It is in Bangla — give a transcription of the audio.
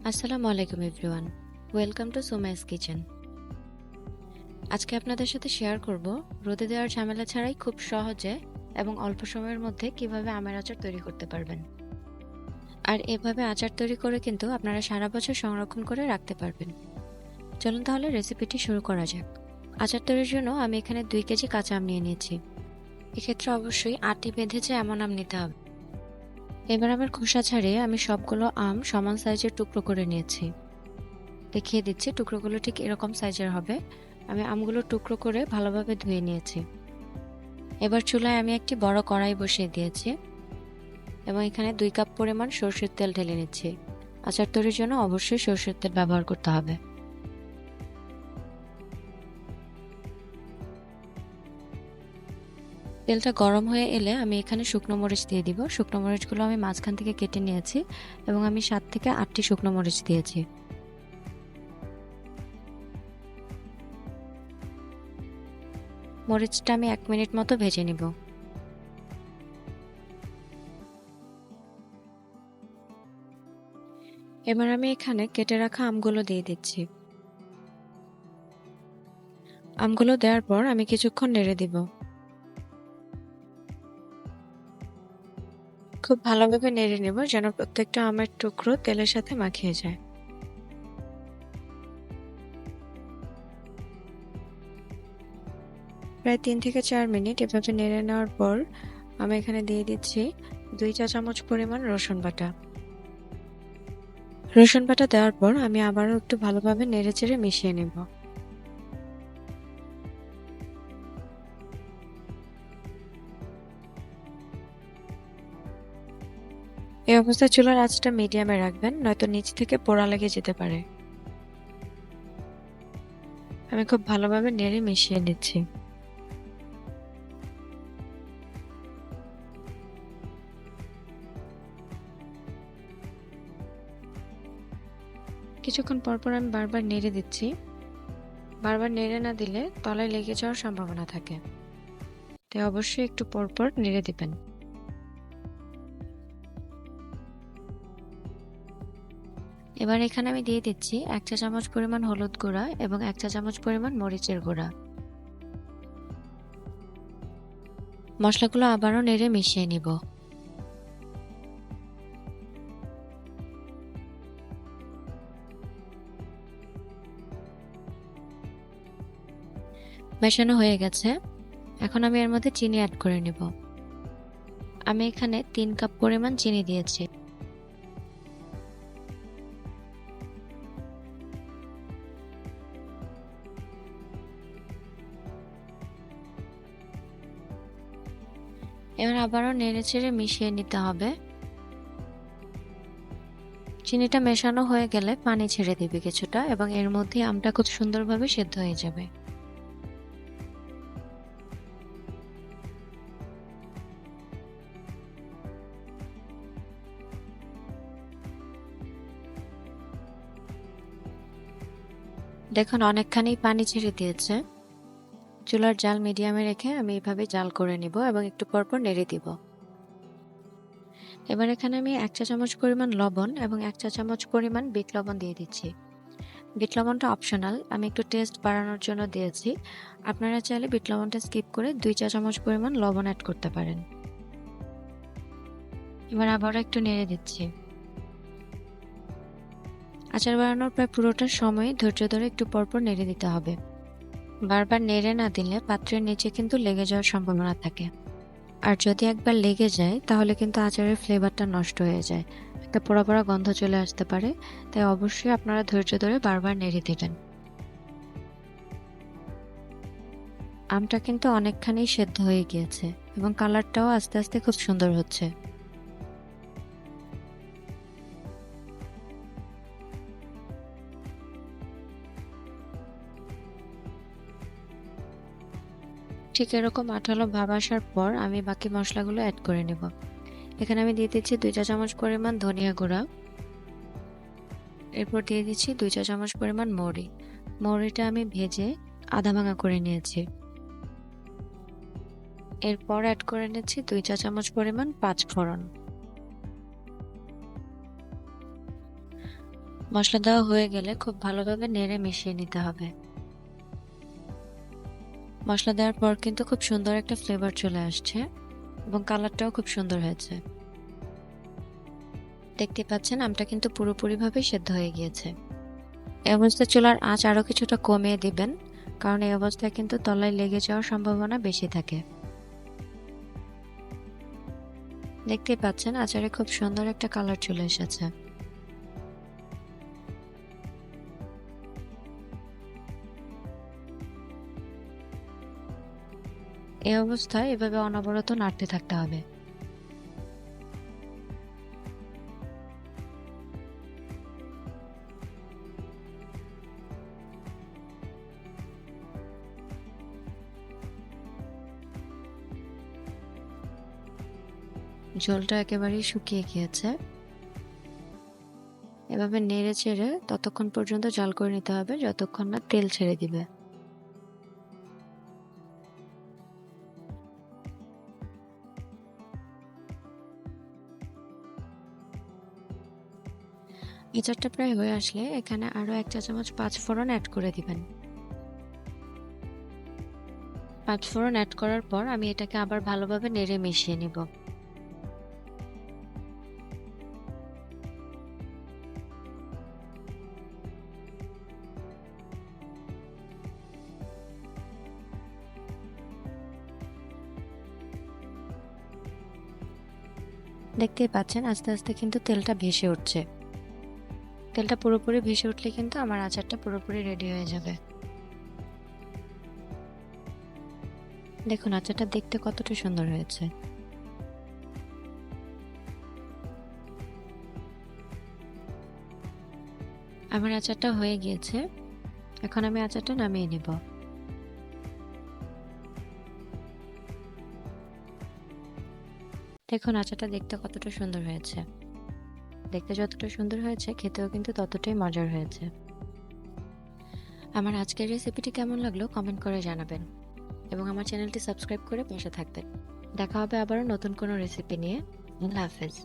আসসালামু আলাইকুম everyone. Welcome to Sumai's kitchen. আজকে আপনাদের সাথে শেয়ার করব রোদে দেওয়ার ঝামেলা ছাড়াই খুব সহজে এবং অল্প সময়ের মধ্যে কিভাবে আমের আচার তৈরি করতে পারবেন। আর এভাবে আচার তৈরি করে কিন্তু আপনারা সারা বছর সংরক্ষণ করে রাখতে পারবেন। চলুন তাহলে রেসিপিটি শুরু করা যাক। আচার তৈরির জন্য আমি এখানে 2 কেজি কাঁচা আম নিয়ে নিয়েছি। এক্ষেত্রে অবশ্যই আটি বেঁধেছে এমন আম নিতে হবে। এবার আমের খোসা ছাড়িয়ে আমি সবগুলো আম সমান সাইজের টুকরো করে নিয়েছি। দেখিয়ে দিচ্ছি টুকরোগুলো ঠিক এরকম সাইজের হবে। আমি আমগুলো টুকরো করে ভালোভাবে ধুয়ে নিয়েছি। এবার চুলায় আমি একটি বড় কড়াই বসিয়ে দিয়েছি এবং এখানে 2 কাপ পরিমাণ সরষের তেল ঢেলে নিচ্ছি। আচার তৈরির জন্য অবশ্যই সরষের তেল ব্যবহার করতে হবে। তেলটা গরম হয়ে এলে আমি এখানে শুকনো মরিচ দিয়ে দিব। শুকনো মরিচগুলো আমি মাঝখান থেকে কেটে নিয়েছি এবং আমি 7 থেকে 8টি শুকনো মরিচ দিয়েছি। মরিচটা আমি 1 মিনিট মতো ভেজে নিব। এবার আমি এখানে কেটে রাখা আমগুলো দিয়ে দিচ্ছি। আমগুলো দেওয়ার পর আমি কিছুক্ষণ নেড়ে দিব। খুব ভালোভাবে নেড়ে নেব যেন প্রত্যেকটা আমের টুকরো তেলের সাথে মাখিয়ে যায়। প্রায় 3 থেকে 4 মিনিট এভাবে নেড়ে নেওয়ার পর আমি এখানে দিয়ে দিচ্ছি 2 চা চামচ পরিমাণ রসুন বাটা। রসুন বাটা দেওয়ার পর আমি আবারও একটু ভালোভাবে নেড়েচেড়ে মিশিয়ে নেব। এই অবস্থায় চুলার আঁচটা মিডিয়ামে রাখবেন, নয়তো নিচ থেকে পোড়া লেগে যেতে পারে। আমি খুব ভালোভাবে নেড়ে মিশিয়ে নিচ্ছি। কিছুক্ষণ পর পর আমি বারবার নেড়ে দিচ্ছি। বারবার নেড়ে না দিলে তলায় লেগে যাওয়ার সম্ভাবনা থাকে, তাই অবশ্যই একটু পর পর নেড়ে দিবেন। এবার এখানে আমি দিয়ে দিচ্ছি 1 চা চামচ পরিমাণ হলুদ গুঁড়া এবং 1 চা চামচ পরিমাণ মরিচের গুঁড়া। মশলাগুলো আবারও নেড়ে মিশিয়ে নিব। মেশানো হয়ে গেছে। এখন আমি এর মধ্যে চিনি অ্যাড করে নিব। আমি এখানে 3 কাপ পরিমাণ চিনি দিয়েছি। এবার আবারও নেড়েচেড়ে মিশিয়ে নিতে হবে। চিনিটা মেশানো হয়ে গেলে পানি ছেড়ে দিবে কিছুটা এবং এর মধ্যে আমটা খুব সুন্দরভাবে সেদ্ধ হয়ে যাবে। দেখুন অনেকখানি পানি ছেড়ে দিয়েছে। চুলার জাল মিডিয়ামে রেখে আমি এভাবে জাল করে নিব এবং একটু পর পর নেড়ে দিব। এবার এখানে আমি 1 চা চামচ পরিমাণ লবণ এবং 1 চা চামচ পরিমাণ বিট লবণ দিয়ে দিচ্ছি। বিট লবণটা অপশনাল, আমি একটু টেস্ট বাড়ানোর জন্য দিয়েছি। আপনারা চাইলে বিট লবণটা স্কিপ করে 2 চা চামচ পরিমাণ লবণ অ্যাড করতে পারেন। এবার আবারও একটু নেড়ে দিচ্ছি। আচার বানানোর প্রায় পুরোটা সময় ধৈর্য ধরে একটু পরপর নেড়ে দিতে হবে। বারবার নেড়ে না দিলে পাত্রের নিচে কিন্তু লেগে যাওয়ার সম্ভাবনা থাকে। আর যদি একবার লেগে যায় তাহলে কিন্তু আচারের ফ্লেভারটা নষ্ট হয়ে যায়, একটা পোড়া পোড়া গন্ধ চলে আসতে পারে। তাই অবশ্যই আপনারা ধৈর্য ধরে বারবার নেড়ে দিবেন। আমটা কিন্তু অনেকখানি সেদ্ধ হয়ে গিয়েছে এবং কালারটাও আস্তে আস্তে খুব সুন্দর হচ্ছে। ঠিক এরকম আঠালো ভাব আসার পর আমি বাকি মশলাগুলো অ্যাড করে নেব। এখানে আমি দিয়ে দিচ্ছি 2 চা চামচ পরিমাণ ধনিয়া গুঁড়া। এরপর দিয়ে দিচ্ছি 2 চা চামচ পরিমাণ মৌরি। মৌরিটা আমি ভেজে আধা ভাঙা করে নিয়েছি। এরপর অ্যাড করে নিচ্ছি 2 চা চামচ পরিমাণ পাঁচ ফোড়ন। মশলা দেওয়া হয়ে গেলে খুব ভালোভাবে নেড়ে মিশিয়ে নিতে হবে। মশলা দেওয়ার পর কিন্তু খুব সুন্দর একটা ফ্লেভার চলে আসছে এবং কালারটাও খুব সুন্দর হয়েছে। দেখতে পাচ্ছেন আমটা কিন্তু পুরোপুরিভাবে সেদ্ধ হয়ে গিয়েছে। এই অবস্থায় চুলার আঁচ আরো কিছুটা কমিয়ে দিবেন, কারণ এই অবস্থায় কিন্তু তলায় লেগে যাওয়ার সম্ভাবনা বেশি থাকে। দেখতেই পাচ্ছেন আচারে খুব সুন্দর একটা কালার চলে এসেছে। এই অবস্থায় এভাবে অনবরত নাড়তে থাকতে হবে। ঝোলটা একেবারেই শুকিয়ে গিয়েছে। এভাবে নেড়ে চেড়ে ততক্ষণ পর্যন্ত জাল করে নিতে হবে যতক্ষণ না তেল ছেড়ে দিবে। আচারটা প্রায় হয়ে আসলে এখানে আরো 1 চা চামচ পাঁচফোড়ন অ্যাড করে দিবেন। পাঁচফোড়ন অ্যাড করার পর আমি এটাকে আবার ভালোভাবে নেড়ে মিশিয়ে নিব। দেখতেই পাচ্ছেন আস্তে আস্তে কিন্তু তেলটা ভেসে উঠছে। তেলটা পুরোপুরি ভেসে উঠলে কিন্তু আমার আচারটা পুরোপুরি রেডি হয়ে যাবে। দেখুন আচারটা দেখতে কতটা সুন্দর হয়েছে। আমার আচারটা হয়ে গিয়েছে। এখন আমি আচারটা নামিয়ে নেব। দেখুন আচারটা দেখতে কতটা সুন্দর হয়েছে। দেখতে যতটা সুন্দর হয়েছে খেতেও কিন্তু ততটাই মজার হয়েছে। আমার আজকের রেসিপিটি কেমন লাগলো কমেন্ট করে জানাবেন এবং আমার চ্যানেলটি সাবস্ক্রাইব করে পাশে থাকবেন। দেখা হবে আবারও নতুন কোনো রেসিপি নিয়ে। আল্লাহ হাফেজ।